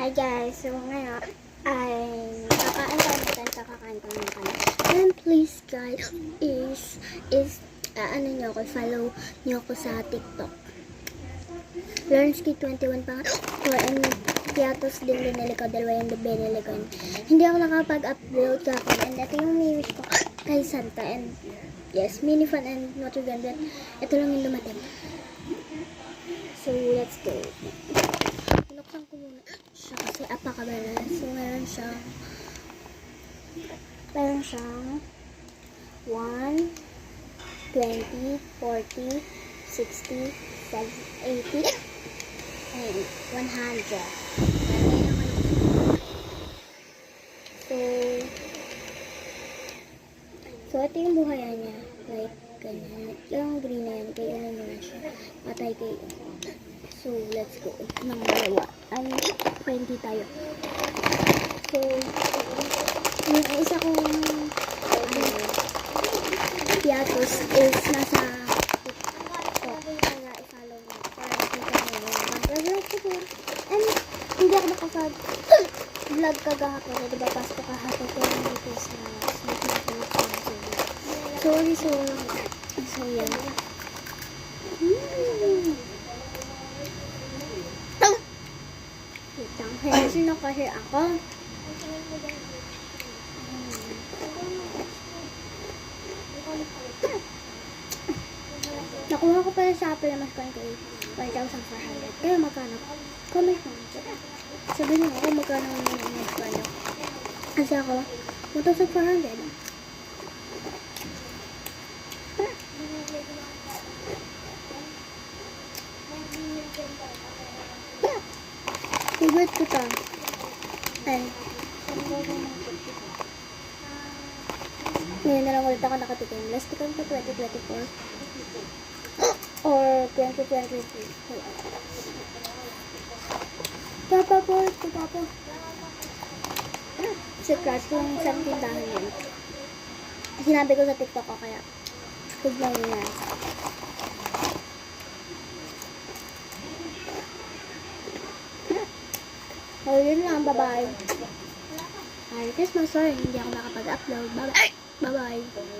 Hi guys, so ngayon ay kakain sa kakain ko ng kanin. And please guys, ano nyo ako, follow nyo ako sa TikTok. Lawrence21 pa and Piatos din binili ko, dalawa yung binili ko. Hindi ako nakapag-upload kapag and ito yung may-wish ko kay Santa and yes, mini fun and Notre Dame. Ito lang yung dumating. So let's go. Pinuksan ko muna siya kasi apakabala. So meron siyang 1, 20, 40, 60, 70, 80, and 100. So ito yung buhayan niya. Like, ganyan. Yung green na yan. Kaya ganyan na siya. Matay kayo. So, let's go. Nang dalawa. 20 tayo. So, yung isa kong Piatos is nasa TikTok. Kaya i-follow mo. Para makita mo mag-vlog ko. And hindi ako nakapag-vlog kagahapon. Diba pasto kahapon ko yung dito sa sleep na Sorry. So yan. Wait lang. Kaya sino kasi ako? Nakuha ko pala sa Apple na mas kaya 1,400. Kaya magkano? Comment mo. Sabihin mo ako magkano mas kaya. Kasi ako, 1,400. Favorite ko ito. Ay. Ngayon na lang ulit ako nakatikim. Last tikim ko 2024. Or 2023. Papa po. Secret kung saan tindahan yun. Sinabi ko sa TikTok ko kaya. Tignan nyo na. So, yun lang. Bye-bye. Merry Christmas. Sorry, hindi ako nakapag-upload. Bye-bye. Bye-bye.